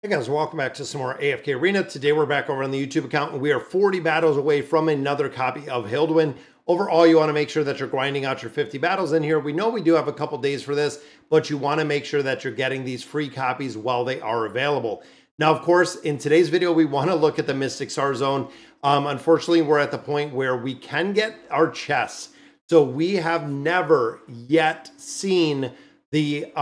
Hey guys, welcome back to some more AFK Arena. Today we're back over on the YouTube account and we are 40 battles away from another copy of Hilduin. Overall, you want to make sure that you're grinding out your 50 battles in here. We know we do have a couple days for this, but you want to make sure that you're getting these free copies while they are available. Now, of course, in today's video, we want to look at the Mystic Star Zone. Unfortunately, we're at the point where we can get our chests. So we have never yet seen the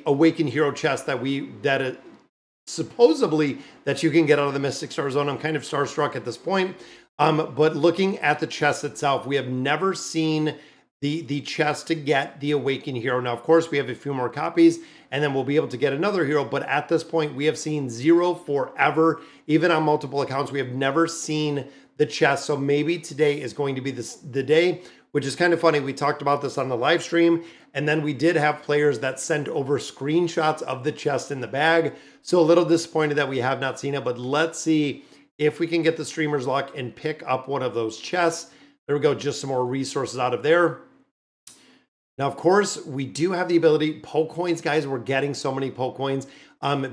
Awakened Hero chest supposedly that you can get out of the Mystic Star Zone. I'm kind of starstruck at this point. But looking at the chest itself, we have never seen the chest to get the Awakened Hero. Now, of course, we have a few more copies and then we'll be able to get another hero. But at this point, we have seen zero forever. Even on multiple accounts, we have never seen the chest. So maybe today is going to be the day, which is kind of funny. We talked about this on the live stream, and then we did have players that sent over screenshots of the chest in the bag. So a little disappointed that we have not seen it, but let's see if we can get the streamer's luck and pick up one of those chests. There we go, just some more resources out of there. Now, of course, we do have the ability, poke coins, guys. We're getting so many poke coins.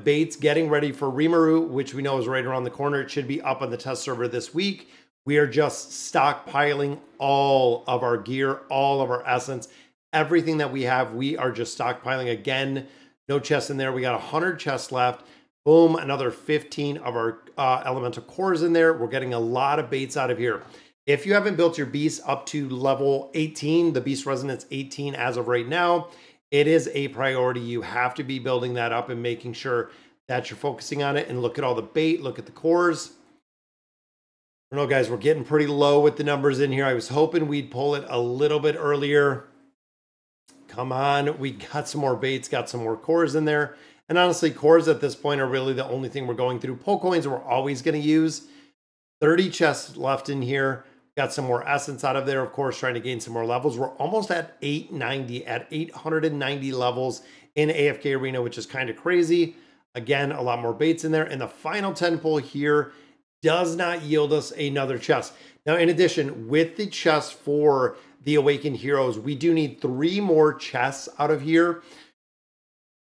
Bates getting ready for Rimuru, which we know is right around the corner. It should be up on the test server this week. We are just stockpiling all of our gear, all of our essence, everything that we have. We are just stockpiling again. No chests in there. We got 100 chests left. Boom, another 15 of our elemental cores in there. We're getting a lot of baits out of here. If you haven't built your beast up to level 18, the beast resonance 18 as of right now, it is a priority. You have to be building that up and making sure that you're focusing on it. And look at all the bait, look at the cores. I don't know, guys, we're getting pretty low with the numbers in here. I was hoping we'd pull it a little bit earlier. Come on, we got some more baits, got some more cores in there. And honestly, cores at this point are really the only thing we're going through. Poke coins we're always going to use. 30 chests left in here. Got some more essence out of there, of course, trying to gain some more levels. We're almost at 890 levels in AFK Arena, which is kind of crazy. Again, a lot more baits in there. And the final 10 pull here does not yield us another chest. Now, in addition, with the chest for the Awakened Heroes, we do need 3 more chests out of here.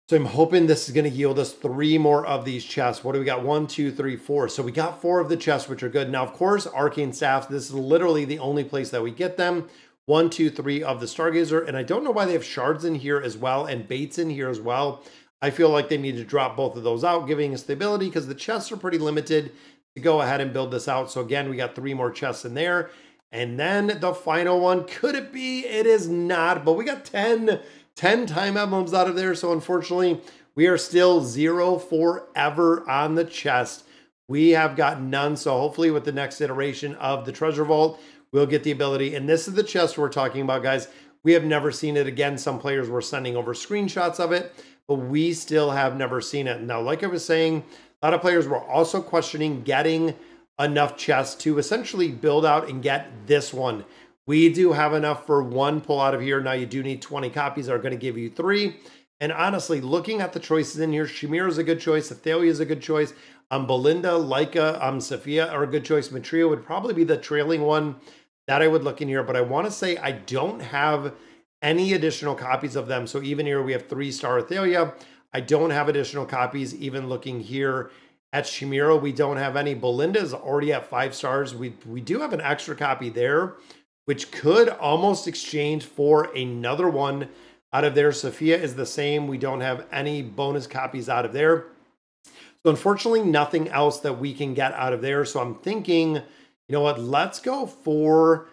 So I'm hoping this is going to yield us 3 more of these chests. What do we got? 1, 2, 3, 4. So we got 4 of the chests, which are good. Now, of course, Arcane Staffs, this is literally the only place that we get them. 1, 2, 3 of the Stargazer. And I don't know why they have shards in here as well and baits in here as well. I feel like they need to drop both of those out, giving us the ability, because the chests are pretty limited, to go ahead and build this out. So again, we got 3 more chests in there. And then the final one, could it be? It is not, but we got 10 time emblems out of there. So unfortunately, we are still 0 forever on the chest. We have got none. So hopefully with the next iteration of the treasure vault, we'll get the ability. And this is the chest we're talking about, guys. We have never seen it. Again, some players were sending over screenshots of it, but we still have never seen it. Now, like I was saying, a lot of players were also questioning getting enough chests to essentially build out and get this one. We do have enough for 1 pull out of here. Now, you do need 20 copies that are going to give you 3. And honestly, looking at the choices in here, Chimera is a good choice. Athalia is a good choice. Belinda, Leica, Sophia are a good choice. Matria would probably be the trailing one that I would look in here. But I want to say I don't have any additional copies of them. So even here, we have 3-star Athalia. I don't have additional copies. Even looking here at Chimera, we don't have any. Belinda is already at 5 stars. We do have an extra copy there, which could almost exchange for another one out of there. Sophia is the same. We don't have any bonus copies out of there. So unfortunately, nothing else that we can get out of there. So I'm thinking, you know what? Let's go for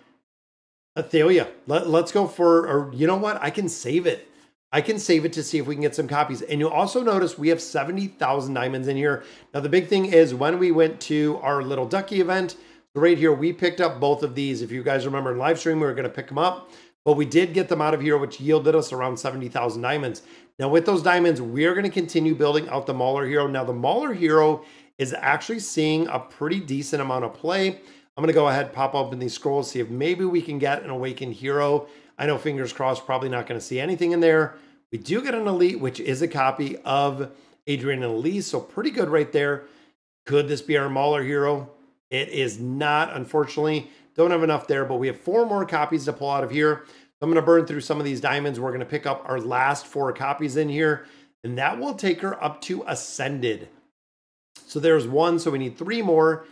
Athalia. Let's go for, or you know what? I can save it. I can save it to see if we can get some copies. And you'll also notice we have 70,000 diamonds in here. Now, the big thing is when we went to our little ducky event, right here, we picked up both of these. If you guys remember in live stream, we were going to pick them up, but we did get them out of here, which yielded us around 70,000 diamonds. Now, with those diamonds, we are going to continue building out the Mauler Hero. Now, the Mauler Hero is actually seeing a pretty decent amount of play. I'm going to go ahead, pop open these scrolls, see if maybe we can get an Awakened Hero. I know, fingers crossed, probably not going to see anything in there. We do get an Elite, which is a copy of Adrian and Elise, so pretty good right there. Could this be our Mauler Hero? It is not, unfortunately. Don't have enough there, but we have 4 more copies to pull out of here. I'm going to burn through some of these diamonds. We're going to pick up our last 4 copies in here, and that will take her up to Ascended. So there's one, so we need 3 more.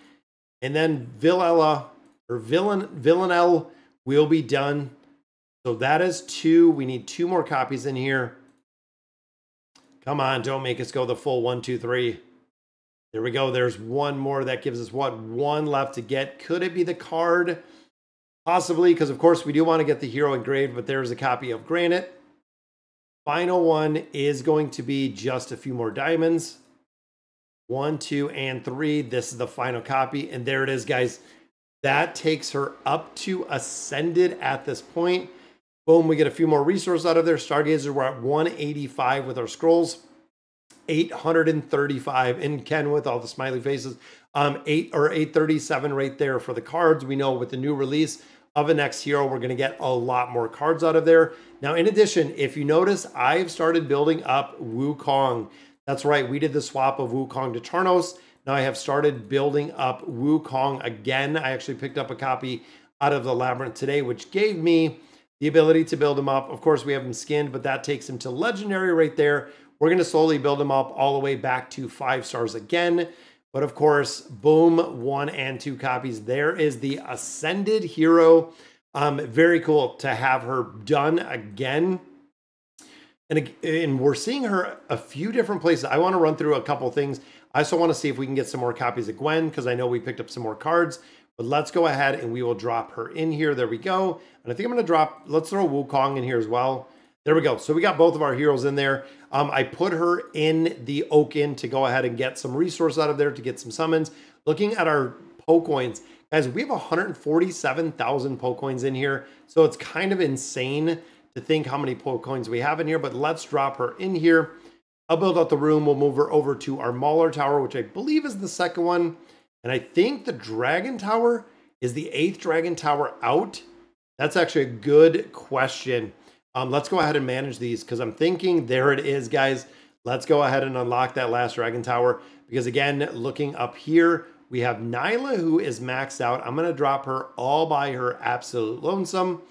And then Villanelle will be done. So that is 2. We need 2 more copies in here. Come on, don't make us go the full 1, 2, 3. There we go. There's 1 more. That gives us what? 1 left to get. Could it be the card? Possibly, because of course we do want to get the hero engraved, but there's a copy of Granite. Final one is going to be just a few more diamonds. 1, 2, and 3. This is the final copy. And there it is, guys. That takes her up to Ascended at this point. Boom, we get a few more resources out of there. Stargazer, we're at 185 with our scrolls. 835 in Ken with all the smiley faces. 837 right there for the cards. We know with the new release of the next hero, we're going to get a lot more cards out of there. Now, in addition, if you notice, I've started building up Wukong. That's right, we did the swap of Wukong to Tarnos. Now I have started building up Wukong again. I actually picked up a copy out of the Labyrinth today, which gave me the ability to build him up. Of course, we have him skinned, but that takes him to Legendary right there. We're going to slowly build him up all the way back to 5 stars again. But of course, boom, 1 and 2 copies. There is the Ascended hero. Very cool to have her done again. And we're seeing her a few different places. I want to run through a couple things. I also want to see if we can get some more copies of Gwen, because I know we picked up some more cards. But let's go ahead and we will drop her in here. There we go. And I think I'm going to drop, let's throw Wukong in here as well. There we go. So we got both of our heroes in there. I put her in the Oak Inn to go ahead and get some resource out of there to get some summons. Looking at our Poe coins, guys, we have 147,000 Poe coins in here. So it's kind of insane to think how many Poe coins we have in here, but let's drop her in here. I'll build out the room. We'll move her over to our Mauler Tower, which I believe is the second one. And I think the Dragon Tower is the 8th Dragon Tower out. That's actually a good question. Let's go ahead and manage these, because I'm thinking there it is, guys. Let's go ahead and unlock that last Dragon Tower, because again, looking up here, we have Nyla, who is maxed out. I'm going to drop her all by her absolute lonesome.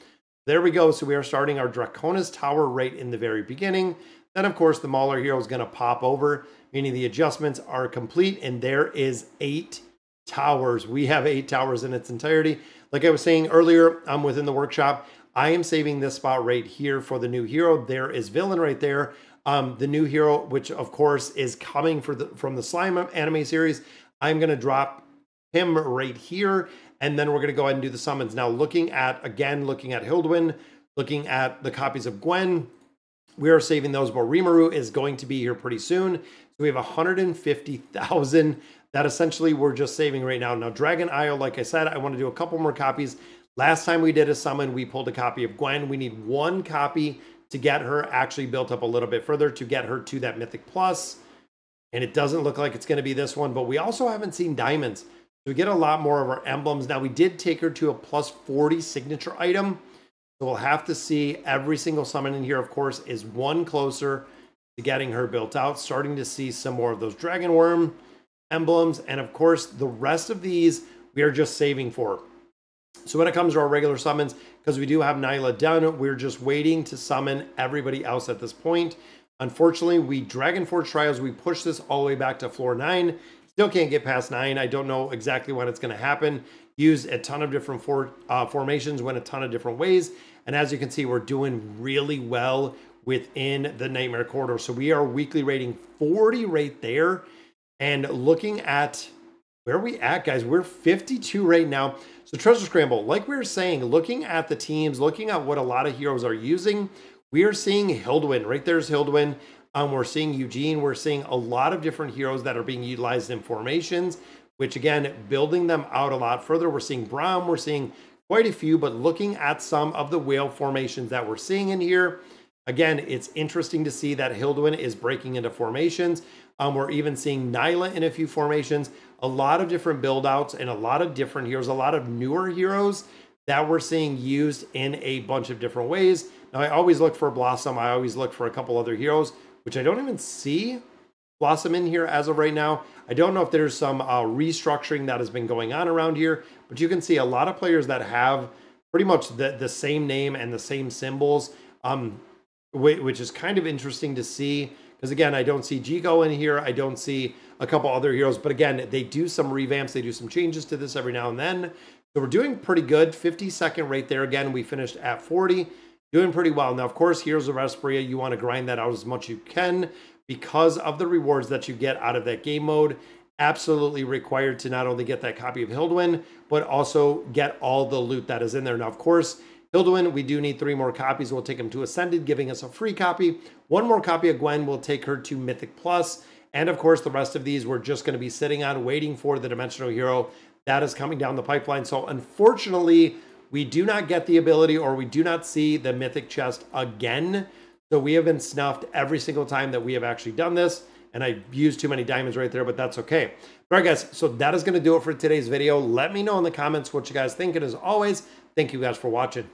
There we go. So we are starting our Draconis Tower right in the very beginning. Then, of course, the Mauler hero is going to pop over, meaning the adjustments are complete, and there is 8 towers. We have 8 towers in its entirety. Like I was saying earlier, I'm within the workshop. I am saving this spot right here for the new hero. There is Villain right there. The new hero, which of course is coming from the Slime anime series. I'm going to drop him right here. And then we're going to go ahead and do the summons. Now looking at Hildwyn, looking at the copies of Gwen, we are saving those. But Rimuru is going to be here pretty soon. So we have 150,000 that essentially we're just saving right now. Now Dragon Isle, like I said, I want to do a couple more copies. Last time we did a summon, we pulled a copy of Gwen. We need 1 copy to get her actually built up a little bit further to get her to that Mythic Plus. And it doesn't look like it's going to be this one, but we also haven't seen diamonds. So we get a lot more of our emblems. Now we did take her to a plus 40 signature item. So we'll have to see. Every single summon in here, of course, is 1 closer to getting her built out. Starting to see some more of those Dragon Worm emblems. And of course, the rest of these we are just saving for. So when it comes to our regular summons, because we do have Nyla done, we're just waiting to summon everybody else at this point. Unfortunately, we Dragon Forge Trials, we pushed this all the way back to floor 9. Still can't get past 9. I don't know exactly when it's going to happen. Use a ton of different formations, went a ton of different ways. And as you can see, we're doing really well within the Nightmare Corridor. So we are weekly rating 40 right there. And looking at where are we at, guys? We're 52 right now. So Treasure Scramble, like we were saying, looking at the teams, looking at what a lot of heroes are using, we are seeing Hildwyn. Right there's Hildwyn. We're seeing Eugene. We're seeing a lot of different heroes that are being utilized in formations, which again, building them out a lot further. We're seeing Braum. We're seeing quite a few, but looking at some of the whale formations that we're seeing in here, again, it's interesting to see that Hildwyn is breaking into formations. We're even seeing Nyla in a few formations, a lot of different build outs and a lot of different heroes, a lot of newer heroes that we're seeing used in a bunch of different ways. Now, I always look for Blossom. I always look for a couple other heroes, which I don't even see Blossom in here as of right now. I don't know if there's some restructuring that has been going on around here, but you can see a lot of players that have pretty much the same name and the same symbols, which is kind of interesting to see, because again, I don't see Jigo in here. I don't see a couple other heroes, but again, they do some revamps. They do some changes to this every now and then. So we're doing pretty good. 52nd rate there. Again, we finished at 40. Doing pretty well. Now, of course, Heroes of Vesperia, you want to grind that out as much as you can because of the rewards that you get out of that game mode. Absolutely required to not only get that copy of Hilduin, but also get all the loot that is in there. Now, of course, Hilduin, we do need 3 more copies. We'll take him to Ascended, giving us a free copy. 1 more copy of Gwen will take her to Mythic Plus. And of course, the rest of these we're just going to be sitting on, waiting for the Dimensional Hero. That is coming down the pipeline. So unfortunately, we do not get the ability, or we do not see the Mythic chest again. So we have been snuffed every single time that we have actually done this. And I used too many diamonds right there, but that's okay. All right, guys, so that is going to do it for today's video. Let me know in the comments what you guys think. And as always, thank you guys for watching.